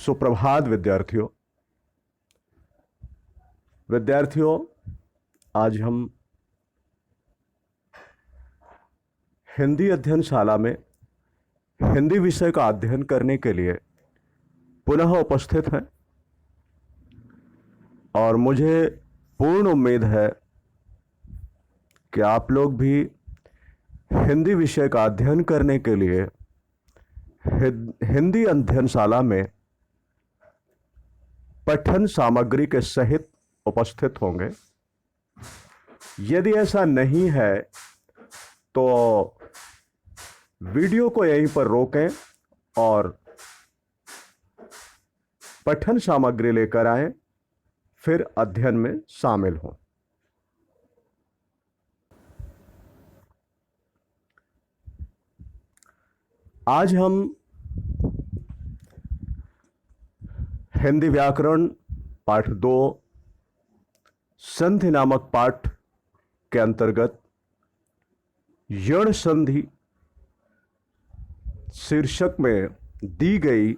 सुप्रभात विद्यार्थियों, आज हम हिंदी अध्ययनशाला में हिंदी विषय का अध्ययन करने के लिए पुनः उपस्थित हैं और मुझे पूर्ण उम्मीद है कि आप लोग भी हिंदी विषय का अध्ययन करने के लिए हिंदी अध्ययनशाला में पठन सामग्री के सहित उपस्थित होंगे। यदि ऐसा नहीं है तो वीडियो को यहीं पर रोकें और पठन सामग्री लेकर आएं, फिर अध्ययन में शामिल हों। आज हम हिंदी व्याकरण पाठ 2 संधि नामक पाठ के अंतर्गत यण संधि शीर्षक में दी गई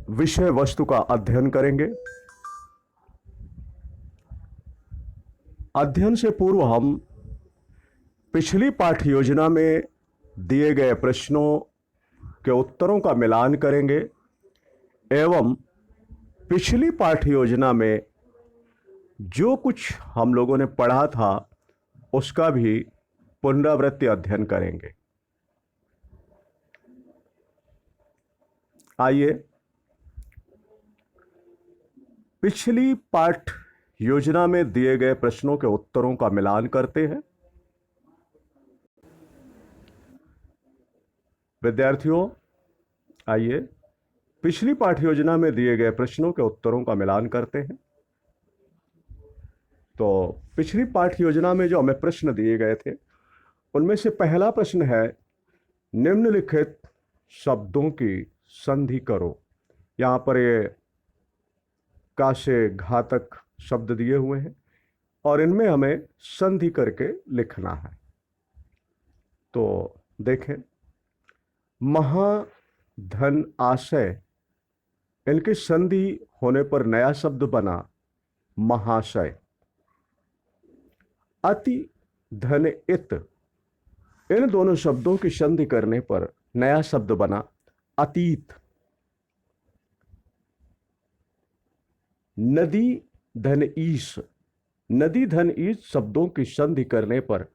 विषय वस्तु का अध्ययन करेंगे। अध्ययन से पूर्व हम पिछली पाठ योजना में दिए गए प्रश्नों के उत्तरों का मिलान करेंगे एवं पिछली पाठ योजना में जो कुछ हम लोगों ने पढ़ा था उसका भी पुनरावृत्ति अध्ययन करेंगे। आइए पिछली पाठ योजना में दिए गए प्रश्नों के उत्तरों का मिलान करते हैं। विद्यार्थियों, आइए पिछली पाठ योजना में दिए गए प्रश्नों के उत्तरों का मिलान करते हैं। तो पिछली पाठ योजना में जो हमें प्रश्न दिए गए थे उनमें से पहला प्रश्न है, निम्नलिखित शब्दों की संधि करो। यहां पर ये का से घातक शब्द दिए हुए हैं और इनमें हमें संधि करके लिखना है। तो देखें, महा, धन, आशय, इनकी संधि होने पर नया शब्द बना महाशय। अति, धन, इत, इन दोनों शब्दों की संधि करने पर नया शब्द बना अतीत। नदी, धन, ईश, नदी, धन, ईश शब्दों की संधि करने पर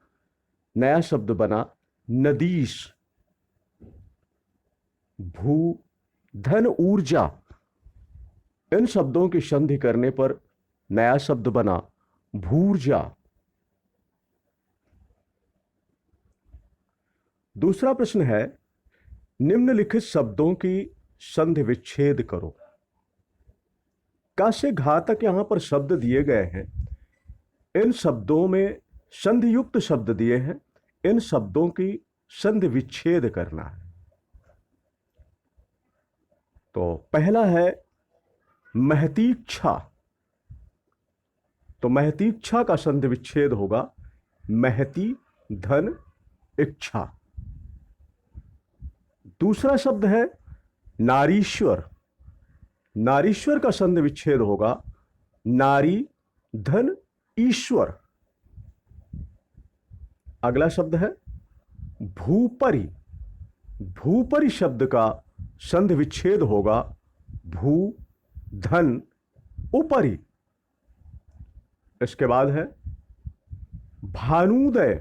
नया शब्द बना नदीश। भू, धन, ऊर्जा, इन शब्दों की संधि करने पर नया शब्द बना भूर्जा। दूसरा प्रश्न है, निम्नलिखित शब्दों की संधि विच्छेद करो। का से घातक यहां पर शब्द दिए गए हैं, इन शब्दों में संधि युक्त शब्द दिए हैं, इन शब्दों की संधि विच्छेद करना है। तो पहला है महतीक्षा। तो महतीक्षा का संधि विच्छेद होगा महती, धन, इच्छा। दूसरा शब्द है नारीश्वर। नारीश्वर का संधि विच्छेद होगा नारी, धन, ईश्वर। अगला शब्द है भूपरि। भूपरि शब्द का संधि विच्छेद होगा भू, धन, उपरि। इसके बाद है भानुदय।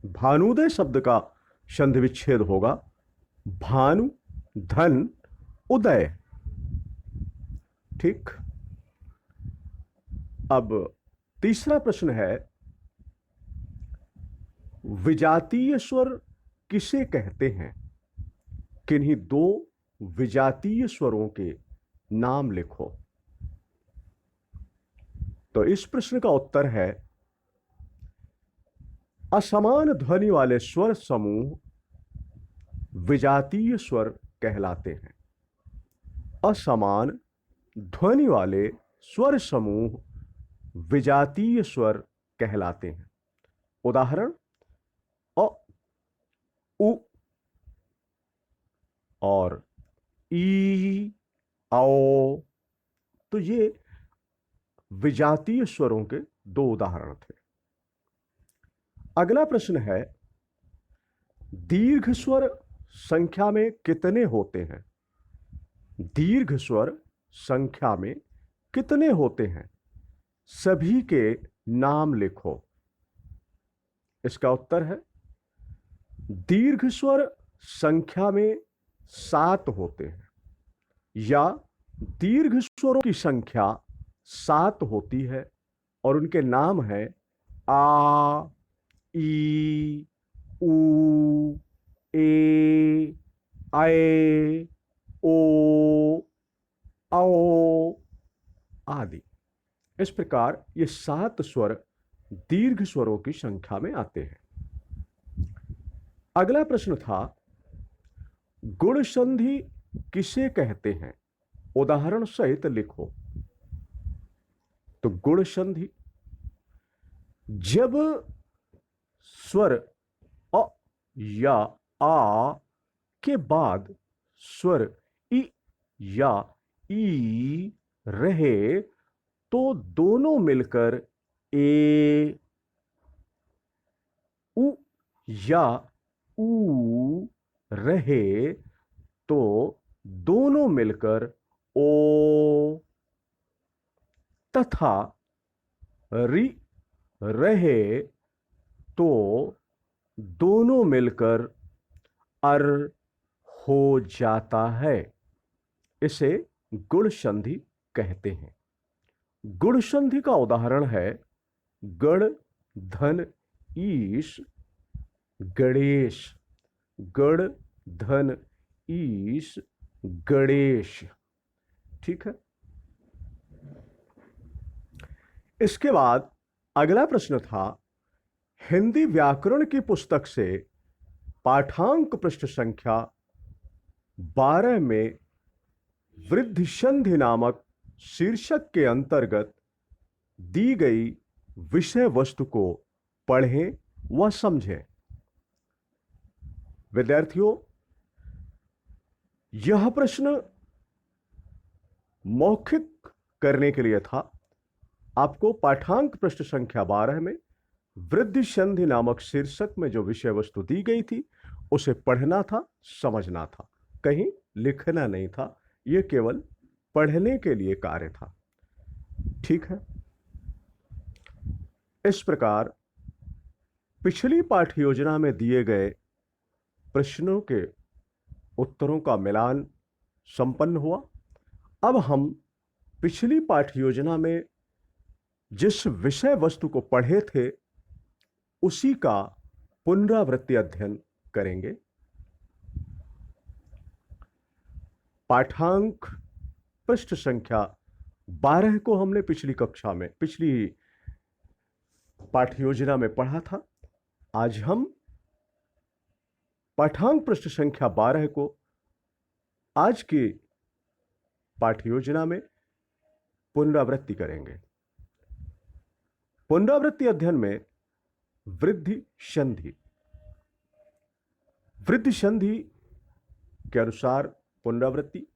भानुदय शब्द का संधि विच्छेद होगा भानु, धन, उदय। ठीक। अब तीसरा प्रश्न है, विजातीय स्वर किसे कहते हैं? किन्हीं दो विजातीय स्वरों के नाम लिखो। तो इस प्रश्न का उत्तर है, असमान ध्वनि वाले स्वर समूह विजातीय स्वर कहलाते हैं। असमान ध्वनि वाले स्वर समूह विजातीय स्वर कहलाते हैं। उदाहरण, अ, उ और ई, आओ। तो ये विजातीय स्वरों के दो उदाहरण थे। अगला प्रश्न है, दीर्घ स्वर संख्या में कितने होते हैं? दीर्घ स्वर संख्या में कितने होते हैं? सभी के नाम लिखो। इसका उत्तर है, दीर्घ स्वर संख्या में 7 होते हैं, या दीर्घ स्वरों की संख्या 7 होती है और उनके नाम है आ, ई, ऊ, ए, आए, ओ, आओ आदि। इस प्रकार ये 7 स्वर दीर्घ स्वरों की संख्या में आते हैं। अगला प्रश्न था, गुण संधि किसे कहते हैं? उदाहरण सहित लिखो। तो गुण संधि, जब स्वर अ या आ के बाद स्वर इ या ई रहे तो दोनों मिलकर ए, उ या ऊ रहे तो दोनों मिलकर ओ, तथा रि रहे तो दोनों मिलकर अर हो जाता है। इसे गुण संधि कहते हैं। गुण संधि का उदाहरण है गण, धन, ईश, गणेश। गण, धन, ईश, गणेश। ठीक है। इसके बाद अगला प्रश्न था, हिंदी व्याकरण की पुस्तक से पाठांक पृष्ठ संख्या 12 में वृद्धि संधि नामक शीर्षक के अंतर्गत दी गई विषय वस्तु को पढ़ें व समझें। विद्यार्थियों, यह प्रश्न मौखिक करने के लिए था। आपको पाठांक पृष्ठ संख्या 12 में वृद्धि संधि नामक शीर्षक में जो विषय वस्तु दी गई थी उसे पढ़ना था, समझना था, कहीं लिखना नहीं था। यह केवल पढ़ने के लिए कार्य था। ठीक है। इस प्रकार पिछली पाठ योजना में दिए गए प्रश्नों के उत्तरों का मिलान संपन्न हुआ। अब हम पिछली पाठ योजना में जिस विषय वस्तु को पढ़े थे उसी का पुनरावृत्ति अध्ययन करेंगे। पाठांक पृष्ठ संख्या 12 को हमने पिछली कक्षा में, पिछली पाठ योजना में पढ़ा था। आज हम पाठांक पृष्ठ संख्या 12 को आज की पाठ योजना में पुनरावृत्ति करेंगे। पुनरावृत्ति अध्ययन में वृद्धि संधि, वृद्धि संधि के अनुसार पुनरावृत्ति,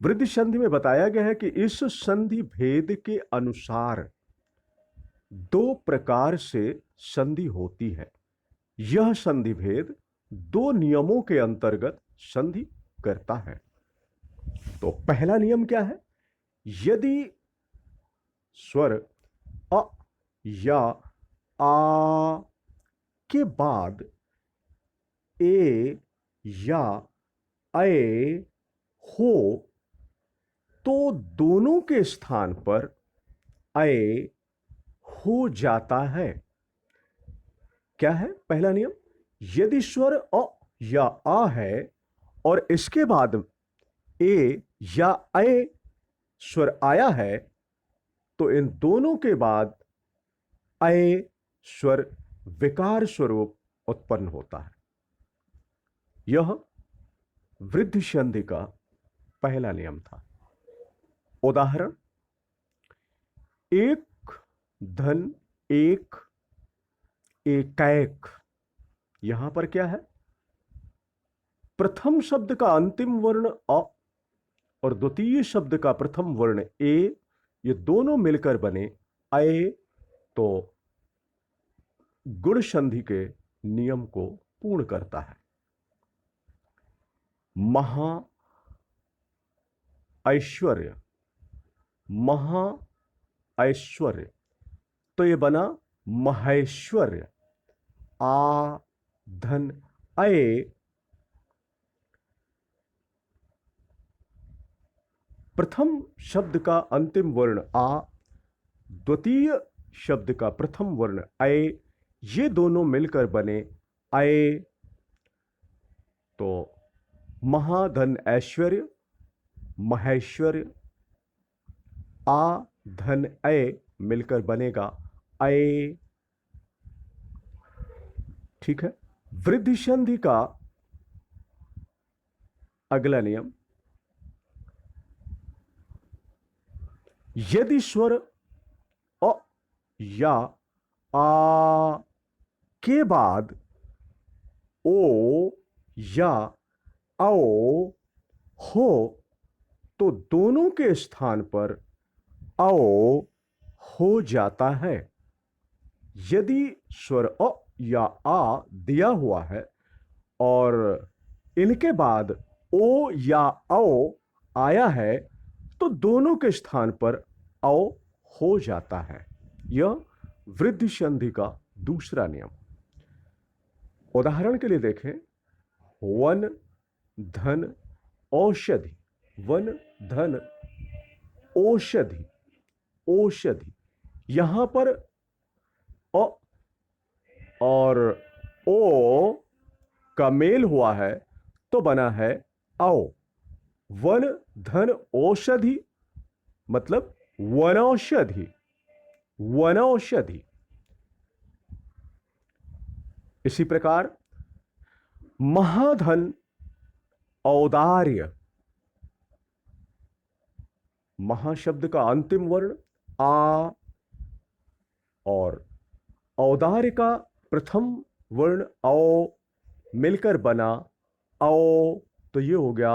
वृद्धि संधि में बताया गया है कि इस संधि भेद के अनुसार 2 प्रकार से संधि होती है। यह संधि भेद 2 नियमों के अंतर्गत संधि करता है। तो पहला नियम क्या है? यदि स्वर अ या आ के बाद ए या ए हो तो दोनों के स्थान पर ए हो जाता है। क्या है पहला नियम? यदि स्वर अ या आ है और इसके बाद ए या ए स्वर आया है तो इन दोनों के बाद ए स्वर विकार स्वरूप उत्पन्न होता है। यह वृद्धि संधि का पहला नियम था। उदाहरण, एक धन एक, एकैक। यहां पर क्या है? प्रथम शब्द का अंतिम वर्ण अ और द्वितीय शब्द का प्रथम वर्ण ए, ये दोनों मिलकर बने अय, तो गुण संधि के नियम को पूर्ण करता है। महा ऐश्वर्य, महा ऐश्वर्य, तो ये बना महेश्वर्य। आ धन अय, प्रथम शब्द का अंतिम वर्ण आ, द्वितीय शब्द का प्रथम वर्ण अय, ये दोनों मिलकर बने अय, तो महाधन ऐश्वर्य, महेश्वर्य। आ धन अय मिलकर बनेगा अय। ठीक है। वृद्धि संधि का अगला नियम, यदि स्वर अ या आ के बाद ओ या औ हो, तो दोनों के स्थान पर औ हो जाता है। यदि स्वर अ या आ दिया हुआ है और इनके बाद ओ या औ आया है, तो दोनों के स्थान पर औ हो जाता है। यह वृद्धि संधि का दूसरा नियम। उदाहरण के लिए देखें, वन धन औषधि, वन धन औषधि, औषधि, यहां पर अ और ओ का मेल हुआ है तो बना है औ। वन धन औषधि मतलब वनौषधि, वनौषधि। इसी प्रकार महाधन औदार्य, महाशब्द का अंतिम वर्ण आ और औदार्य का प्रथम वर्ण औ मिलकर बना औ, तो ये हो गया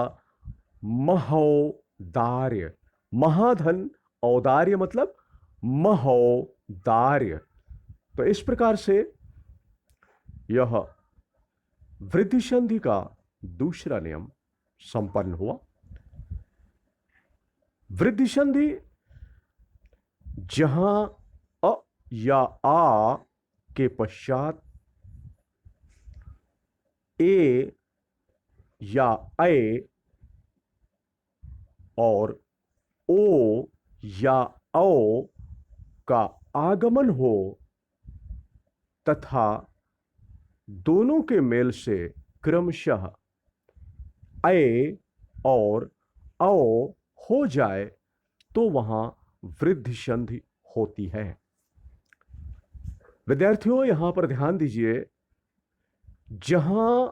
महोदार्य। महाधन औदार्य मतलब महोदार्य। तो इस प्रकार से यह वृद्धि संधि का दूसरा नियम संपन्न हुआ। वृद्धि संधि जहां अ या आ के पश्चात ए या ऐ और ओ या औ का आगमन हो तथा दोनों के मेल से क्रमशः ऐ और औ हो जाए, तो वहां वृद्धि संधि होती है। विद्यार्थियों, यहां पर ध्यान दीजिए, जहां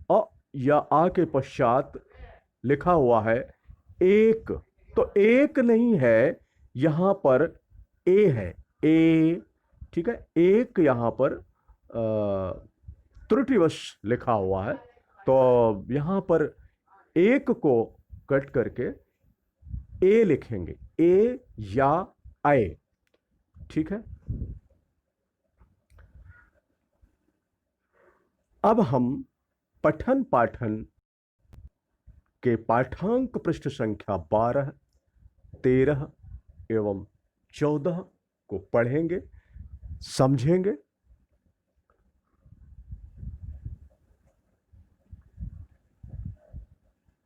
अ या आ के पश्चात लिखा हुआ है एक, तो एक नहीं है, यहां पर ए है, ए। ठीक है, एक यहां पर त्रुटिवश लिखा हुआ है, तो यहां पर एक को कट करके ए लिखेंगे, ए या आए। ठीक है। अब हम पठन पाठन के पाठांक पृष्ठ संख्या 12, 13 एवं 14 को पढ़ेंगे, समझेंगे।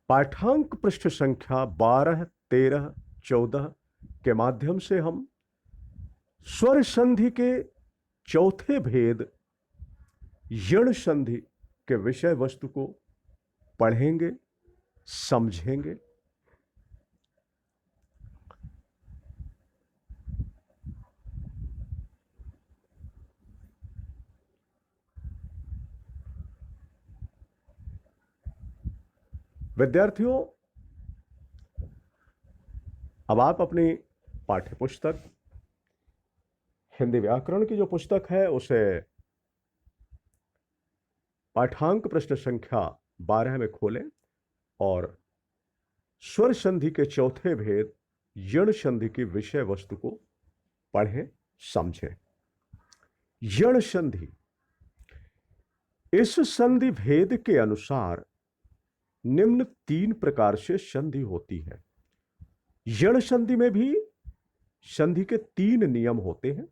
पाठांक पृष्ठ संख्या 12, 13, 14 के माध्यम से हम स्वर संधि के चौथे भेद यण संधि के विषय वस्तु को पढ़ेंगे, समझेंगे। विद्यार्थियों, अब आप अपनी पाठ्य पुस्तक हिंदी व्याकरण की जो पुस्तक है उसे पाठांक प्रश्न संख्या 12 में खोलें और स्वर संधि के चौथे भेद यण संधि की विषय वस्तु को पढ़ें, समझें। यण संधि, इस संधि भेद के अनुसार निम्न 3 प्रकार से संधि होती है। यण संधि में भी संधि के 3 नियम होते हैं।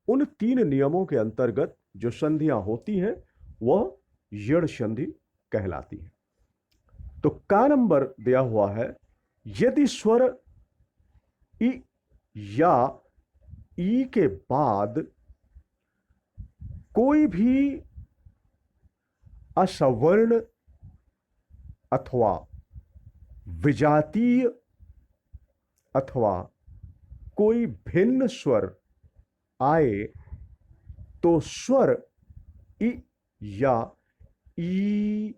उन 3 नियमों के अंतर्गत जो संधियां होती हैं वह यण संधि कहलाती है। तो का नंबर दिया हुआ है, यदि स्वर इ या ई के बाद कोई भी असवर्ण अथवा विजातीय अथवा कोई भिन्न स्वर आए तो स्वर इ या ई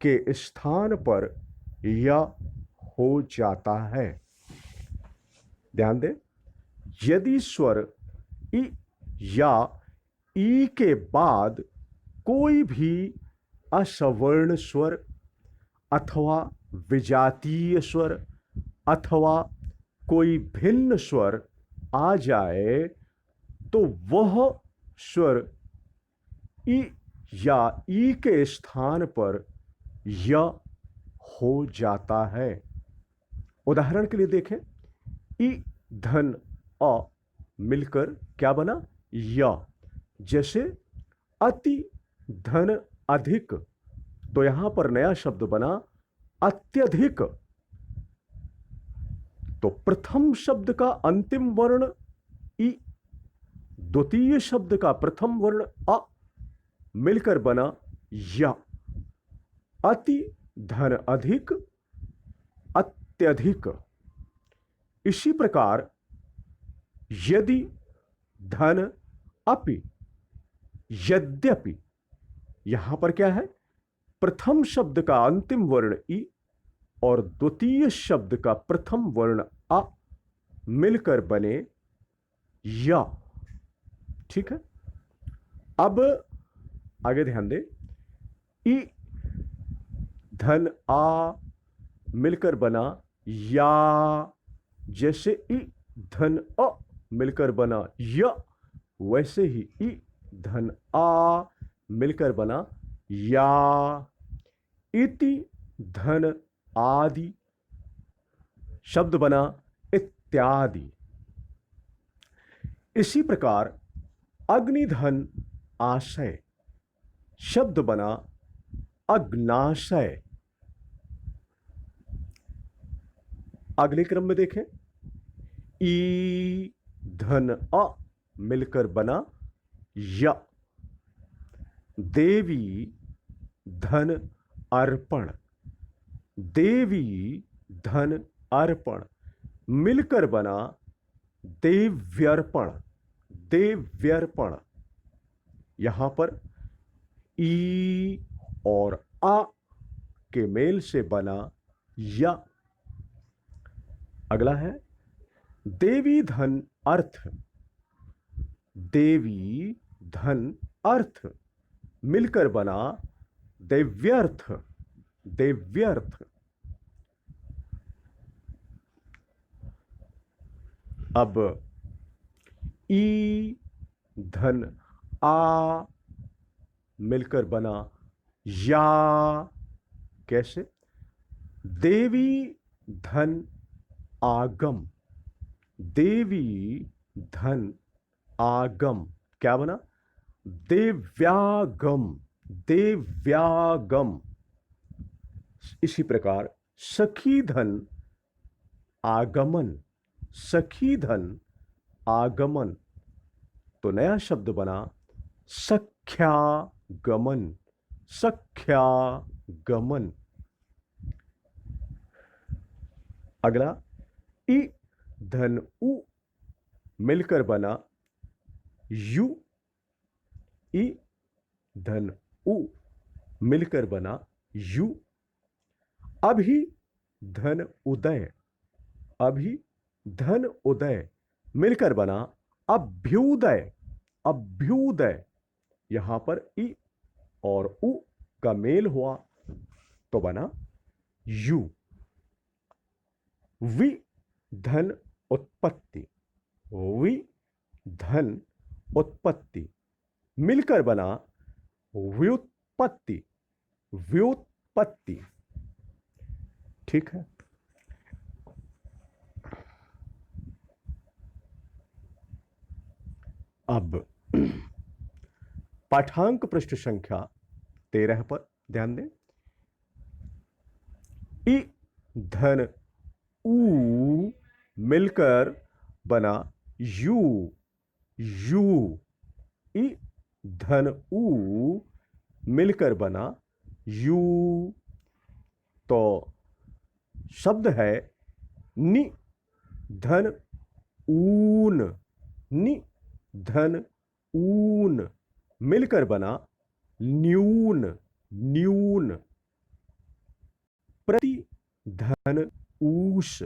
के स्थान पर या हो जाता है। ध्यान दें, यदि स्वर इ या ई के बाद कोई भी असवर्ण स्वर अथवा विजातीय स्वर अथवा कोई भिन्न स्वर आ जाए तो वह स्वर इ या ई के स्थान पर य हो जाता है। उदाहरण के लिए देखें, इ धन अ मिलकर क्या बना, य। जैसे अति धन अधिक, तो यहां पर नया शब्द बना अत्यधिक। तो प्रथम शब्द का अंतिम वर्ण इ, द्वितीय शब्द का प्रथम वर्ण अ मिलकर बना य। अति धन अधिक, अत्यधिक। इसी प्रकार यदि धन अपि, यद्यपि, यहां पर क्या है, प्रथम शब्द का अंतिम वर्ण इ और द्वितीय शब्द का प्रथम वर्ण अ मिलकर बने या। ठीक है, अब आगे ध्यान दें, इ धन आ मिलकर बना या। जैसे इ धन अ मिलकर बना य, वैसे ही इ धन आ मिलकर बना या। इति धन आदि शब्द बना इत्यादि। इसी प्रकार अग्निधन आशय शब्द बना अग्नाशय। अगले क्रम में देखें, ई धन अ मिलकर बना य। देवी धन अर्पण, देवी धन अर्पण मिलकर बना देव्यर्पण, देव्यर्पण। यहां पर ई और आ के मेल से बना या। अगला है देवी धन अर्थ, देवी धन अर्थ मिलकर बना देव्यर्थ, देव्यर्थ। अब ई धन आ मिलकर बना या। कैसे, देवी धन आगम, देवी धन आगम क्या बना, देव्यागम, देव्यागम। इसी प्रकार सखी धन आगमन, सखी धन आगमन, तो नया शब्द बना सख्यागमन, सख्यागमन। अगला इ धन उ मिलकर बना यू, इ धन उ मिलकर बना यू। अभी धन उदय, अभी धन उदय मिलकर बना अभ्युदय, अभ्युदय। यहां पर इ और उ का मेल हुआ तो बना यू। वि धन उत्पत्ति, वि धन उत्पत्ति मिलकर बना व्युत्पत्ति, व्युत्पत्ति। ठीक है। अब पाठांक पृष्ठ संख्या 13 पर ध्यान दें। इ धन ऊ मिलकर बना यू, यू। इ धन ऊ मिलकर बना यू। तो शब्द है नि धन ऊन, नि धन ऊन मिलकर बना न्यून, न्यून। प्रति धन ऊष,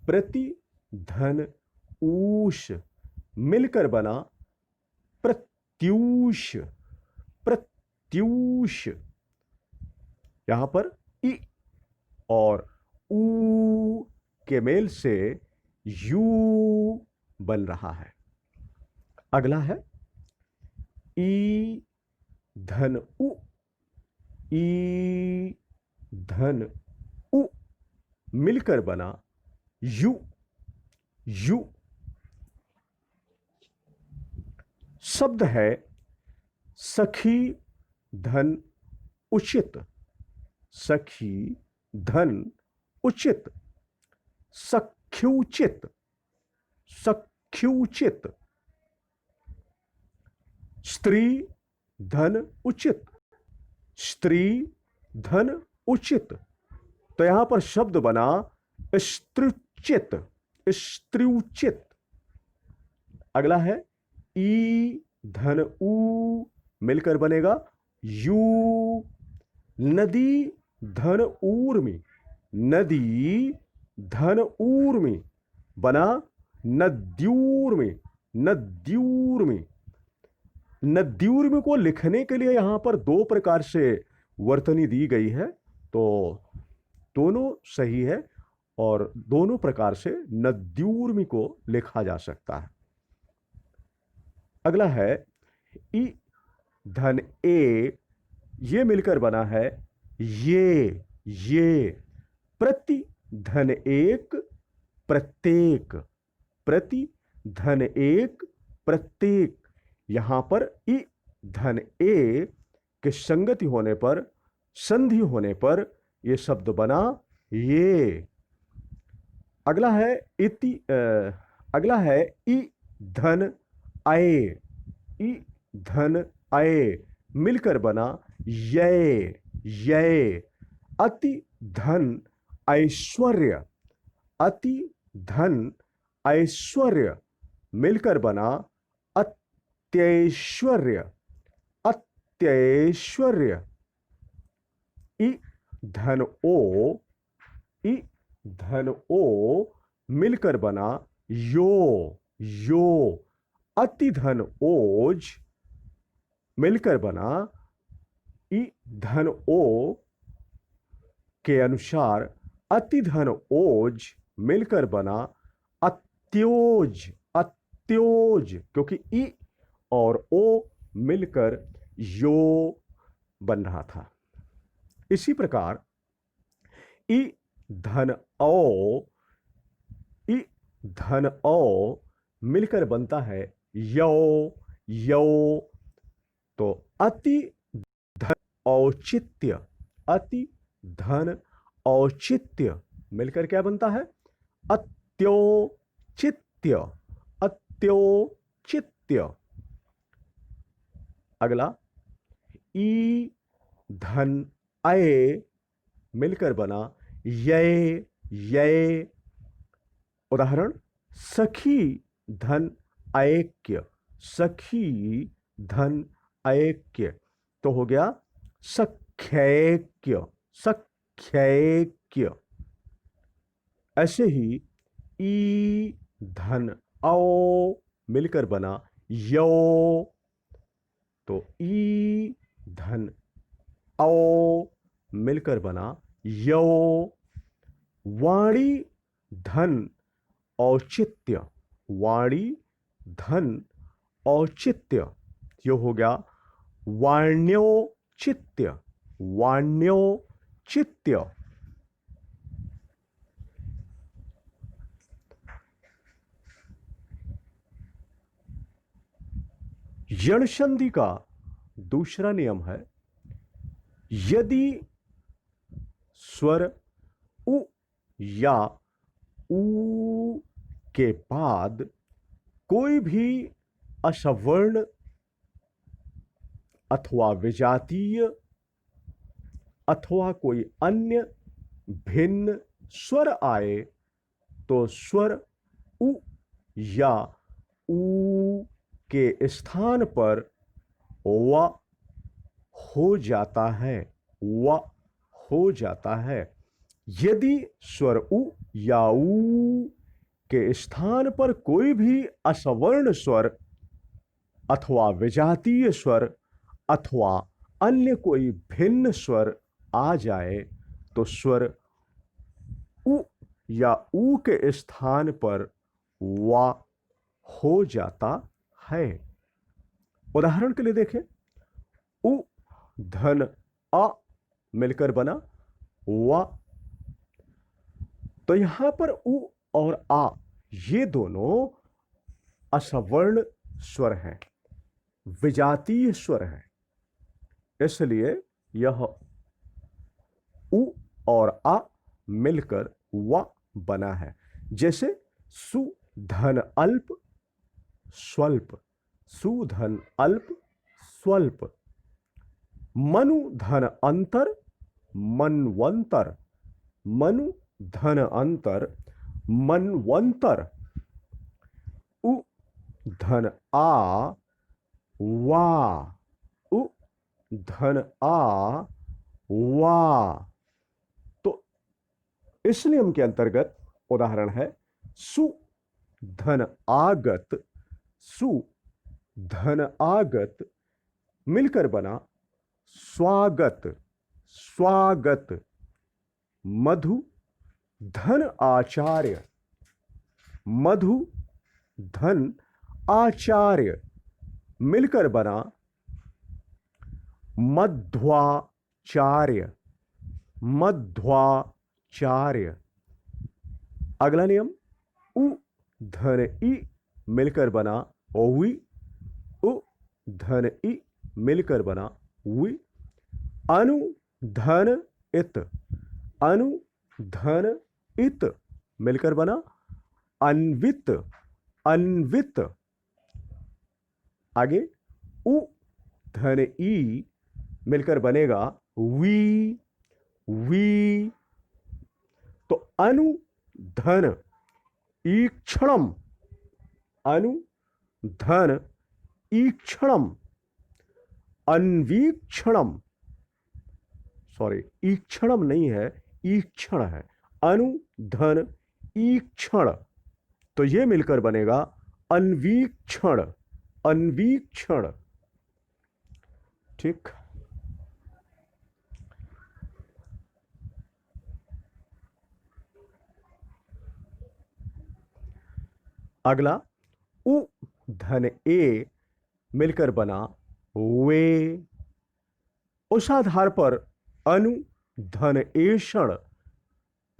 प्रति धन ऊष मिलकर बना प्रत्यूष, प्रत्यूष। यहां पर इ और ऊ के मेल से यू बन रहा है। अगला है ई धन उ, ई धन उ मिलकर बना यू, यू। शब्द है सखी धन उचित, सखी धन उचित, सख्युचित, सख्युचित। स्त्री धन उचित, स्त्री धन उचित। तो यहां पर शब्द बना स्त्रुचित, स्त्रुचित। अगला है ई धन ऊ मिलकर बनेगा यू। नदी धन ऊर्मी, नदी धन ऊर्मी बना नद्यूर्मी, नद्यूर्मी। नद्यूर्मी को लिखने के लिए यहां पर दो प्रकार से वर्तनी दी गई है, तो दोनों सही है और दोनों प्रकार से नद्यूर्मी को लिखा जा सकता है। अगला है ई धन ए, ये मिलकर बना है ये। प्रति धन एक प्रत्येक, प्रति धन एक प्रत्येक। यहां पर ई धन ए के संगति होने पर, संधि होने पर यह शब्द बना ये। अगला है इति, अगला है ई धन आए, ई धन आए मिलकर बना ये। अति धन ऐश्वर्य, अति धन ऐश्वर्य मिलकर बना अत्यैश्वर्य, अत्यैश्वर्य। ई धन ओ, ई धन ओ मिलकर बना यो। अति धन ओज मिलकर बना ई धन ओ के अनुसार अति धन ओज मिलकर बना अत्योज, अत्योज। क्योंकि ई और ओ मिलकर यो बन रहा था। इसी प्रकार ई धन औ, ई धन औ मिलकर बनता है यो। तो अति धन औचित्य, अति धन औचित्य मिलकर क्या बनता है अत्योचित्य, अत्योचित्य। अगला ई धन अय मिलकर बना ये। उदाहरण सखी धन ऐक्य, सखी धन ऐक्य। तो हो गया सख्यैक्य, सख्यैक्य। ऐसे ही ई धन औ मिलकर बना यो। तो ई धन औ मिलकर बना यो। वाणी धन औचित्य, वाणी धन औचित्य, यो हो गया वाण्योचित्य, वाण्योचित्य। यण संधि का दूसरा नियम है, यदि स्वर उ या ऊ के बाद कोई भी असवर्ण अथवा विजातीय अथवा कोई अन्य भिन्न स्वर आए तो स्वर उ या ऊ के स्थान पर व हो जाता है, व हो जाता है। यदि स्वर उ या ऊ के स्थान पर कोई भी असवर्ण स्वर अथवा विजातीय स्वर अथवा अन्य कोई भिन्न स्वर आ जाए तो स्वर उ या ऊ के स्थान पर वा हो जाता है। उदाहरण के लिए देखें, उ धन अ मिलकर बना वा। तो यहां पर उ और आ ये दोनों असवर्ण स्वर हैं, विजातीय स्वर हैं, इसलिए यह उ और आ मिलकर व बना है। जैसे सु धन अल्प स्वल्प, सुधन अल्प स्वल्प। मनु धन अंतर मनवंतर, मनु धन अंतर मनवंतर। उ धन आ वा, उ धन आ वा। तो इस नियम के अंतर्गत उदाहरण है, सु धन आगत, सु धन आगत मिलकर बना स्वागत, स्वागत। मधु धन आचार्य, मधु धन आचार्य मिलकर बना मध्वाचार्य, मध्वाचार्य। अगला नियम, उ धन ई मिलकर बना वी, उ धन ई मिलकर बना वी। अनु धन इत, अनु धन इत मिलकर बना अन्वित, अन्वित। आगे उ धन ई मिलकर बनेगा वी, वी। तो अनु धन ईक्षणम, अनु धन ईक्षणम, अन्वीक्षणम, सॉरी ईक्षणम नहीं है, ईक्षण है। अनु धन ईक्षण, तो ये मिलकर बनेगा अन्वीक्षण, अन्वीक्षण। ठीक। अगला, उ धन ए मिलकर बना वे। उस आधार पर अनु धन एषण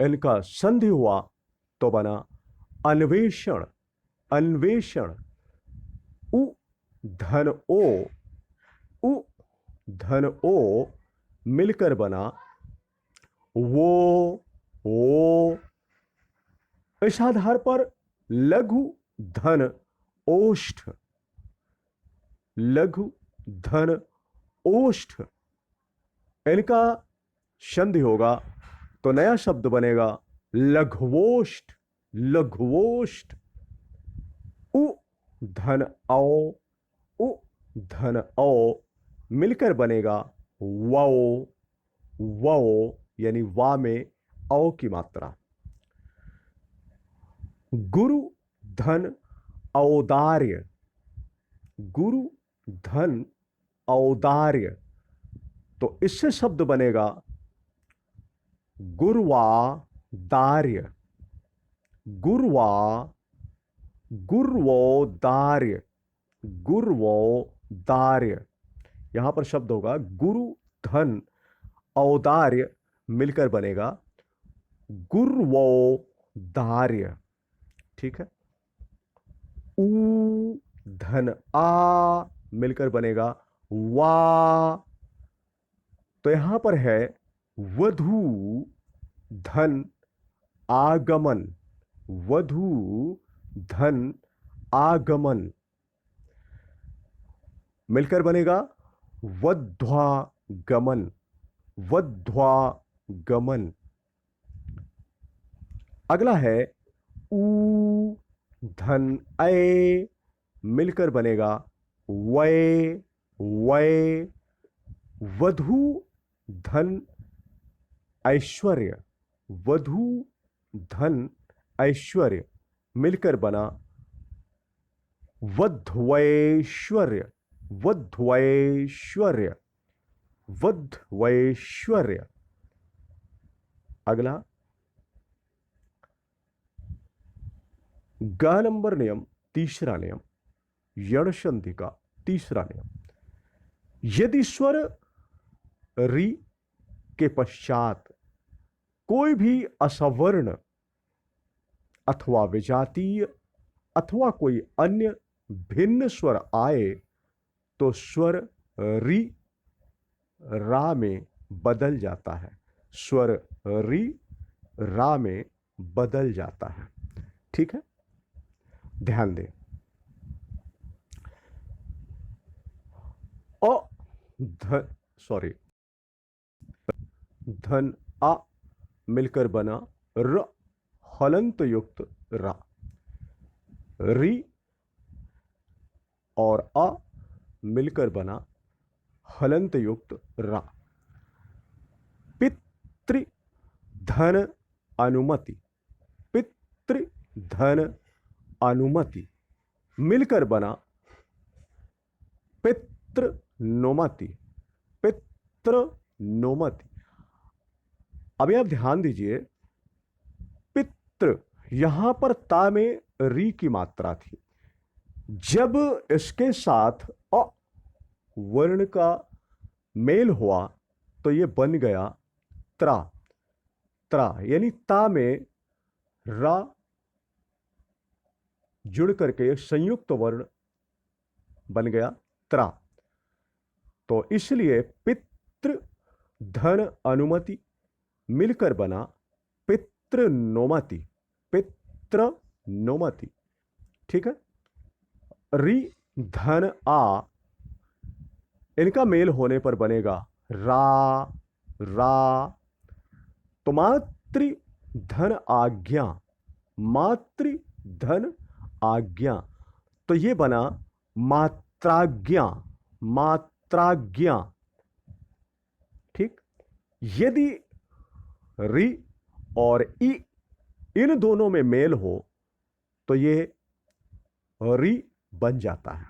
इनका संधि हुआ तो बना अन्वेषण, अन्वेषण। उ धन ओ, उ धन ओ मिलकर बना वो। इस आधार पर लघु धन ओष्ठ, लघु धन ओष्ठ इनका संधि होगा तो नया शब्द बनेगा लघुवोष्ठ, लघुवोष्ठ। उ धन औ, उ धन औ मिलकर बनेगा वो, वो यानी वा में औ की मात्रा। गुरु धन औदार्य, गुरु धन औदार्य, तो इससे शब्द बनेगा गुर्वादार्य, गुर्वा, गुर्वोदार्य, गुर्वोदार्य। यहां पर शब्द होगा गुरु धन औदार्य मिलकर बनेगा गुर्वोदार्य। ठीक है। ऊ धन आ मिलकर बनेगा वा। तो यहां पर है वधू धन आगमन, वधू धन आगमन मिलकर बनेगा वध्वागमन, वध्वागमन। अगला है ऊ धन ए मिलकर बनेगा वै, वै। वधू धन ऐश्वर्य, वधू धन ऐश्वर्य मिलकर बना वध्वैश्वर्य, वध्वैश्वर्य, वध्वैश्वर्य। अगला ग नंबर नियम, तीसरा नियम, यण संधि का तीसरा नियम। यदि स्वर रि के पश्चात कोई भी असवर्ण अथवा विजातीय अथवा कोई अन्य भिन्न स्वर आए तो स्वर रि रा में बदल जाता है, स्वर रि रा में बदल जाता है। ठीक है, ध्यान दें। धन आ मिलकर बना र, हलंत युक्त रा। रि और अ मिलकर बना हलंत युक्त रा। पितृ धन अनुमति, पितृ धन अनुमति मिलकर बना पितृ नोमति, पितृ नोमति। अभी आप ध्यान दीजिए, पितृ यहां पर ता में री की मात्रा थी, जब इसके साथ अ वर्ण का मेल हुआ तो यह बन गया त्रा, त्रा, यानी ता में रा जुड़ करके संयुक्त वर्ण बन गया त्रा। तो इसलिए पितृ धन अनुमति मिलकर बना पितृ नोमति, पितृ नोमति। ठीक है। रि धन आ इनका मेल होने पर बनेगा रा, रा। तो मातृ धन आज्ञा, मातृ धन आज्ञा, तो ये बना मात्राज्ञा, मात्राज्ञा। ठीक। यदि रि और ई इन दोनों में मेल हो तो ये रि बन जाता है।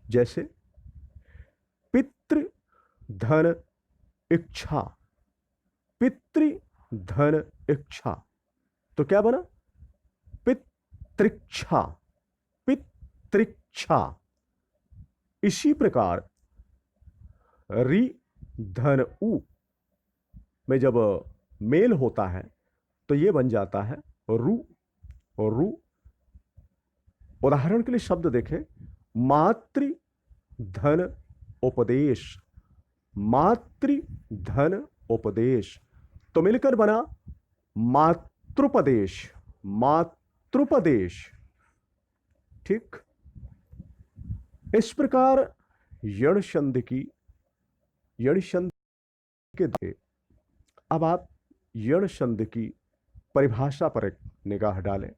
जैसे पितृ धन इच्छा, पितृ धन इच्छा, तो क्या बना पितृक्षा, पितृक्षा। इसी प्रकार रि धन उ में जब मेल होता है तो यह बन जाता है रु, और रु। उदाहरण के लिए शब्द देखें, मातृ धन उपदेश, मातृ धन उपदेश, तो मिलकर बना मातृपदेश, मातृपदेश। ठीक। इस प्रकार यण संधि की, यण संधि के, अब आप यण संधि की परिभाषा पर एक निगाह डालें।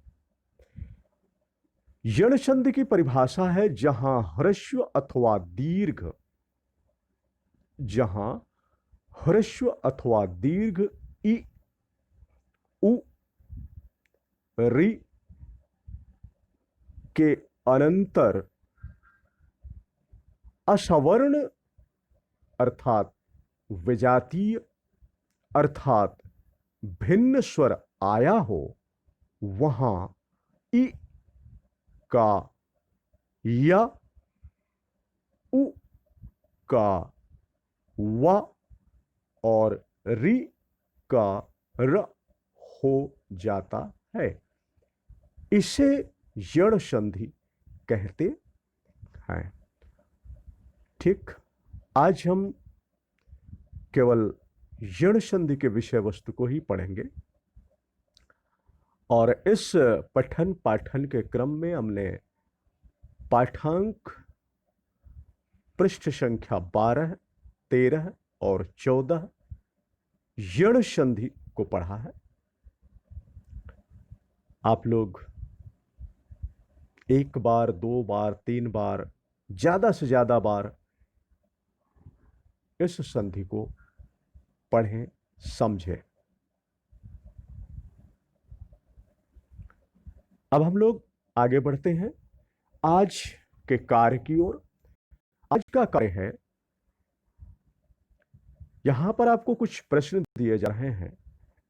यण संधि की परिभाषा है जहां ह्रस्व अथवा दीर्घ, जहां ह्रस्व अथवा दीर्घ इ, उ, रि के अनंतर असवर्ण अर्थात विजातीय अर्थात भिन्न स्वर आया हो वहां इ का या, उ का व और रि का र हो जाता है। इसे यण संधि कहते हैं। ठीक, आज हम केवल यण संधि के विषय वस्तु को ही पढ़ेंगे और इस पठन पाठन के क्रम में हमने पाठांक पृष्ठ संख्या 12, 13 और 14 यण संधि को पढ़ा है। आप लोग एक बार, दो बार, तीन बार, ज्यादा से ज्यादा बार इस संधि को पढ़ें, समझें। अब हम लोग आगे बढ़ते हैं आज के कार्य की ओर। आज का कार्य है, यहां पर आपको कुछ प्रश्न दिए जा रहे हैं,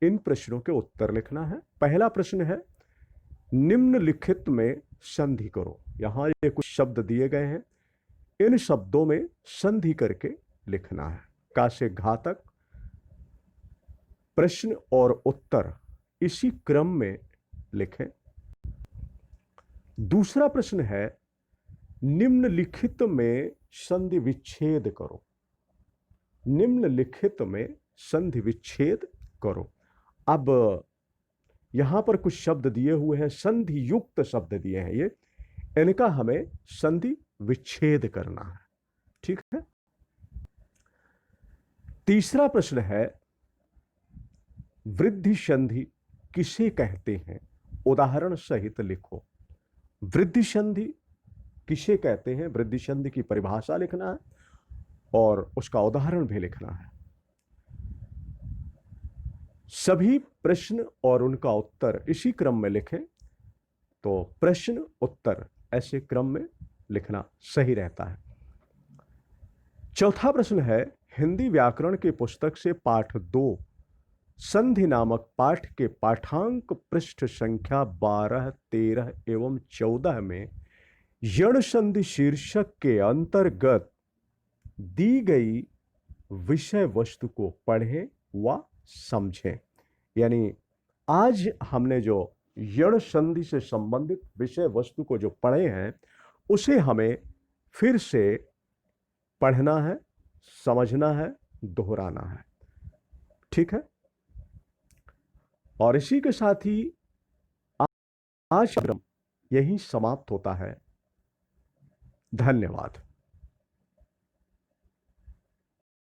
इन प्रश्नों के उत्तर लिखना है। पहला प्रश्न है, निम्नलिखित में संधि करो। यहां ये कुछ शब्द दिए गए हैं, इन शब्दों में संधि करके लिखना है। का से घा तक प्रश्न और उत्तर इसी क्रम में लिखें। दूसरा प्रश्न है, निम्नलिखित में संधि विच्छेद करो। निम्नलिखित में संधि विच्छेद करो। अब यहां पर कुछ शब्द दिए हुए हैं, संधि युक्त शब्द दिए हैं, ये इनका हमें संधि विच्छेद करना है। ठीक है। तीसरा प्रश्न है, वृद्धि संधि किसे कहते हैं? उदाहरण सहित लिखो। वृद्धि संधि किसे कहते हैं? वृद्धि संधि की परिभाषा लिखना है और उसका उदाहरण भी लिखना है। सभी प्रश्न और उनका उत्तर इसी क्रम में लिखें, तो प्रश्न उत्तर ऐसे क्रम में लिखना सही रहता है। चौथा प्रश्न है, हिंदी व्याकरण की पुस्तक से पाठ 2 संधि नामक पाठ के पाठांक पृष्ठ संख्या 12, 13 एवं 14 में यण संधि शीर्षक के अंतर्गत दी गई विषय वस्तु को पढ़ें व समझें। यानी आज हमने जो यण संधि से संबंधित विषय वस्तु को जो पढ़े हैं, उसे हमें फिर से पढ़ना है, समझना है, दोहराना है। ठीक है। और इसी के साथ ही आज यही समाप्त होता है। धन्यवाद।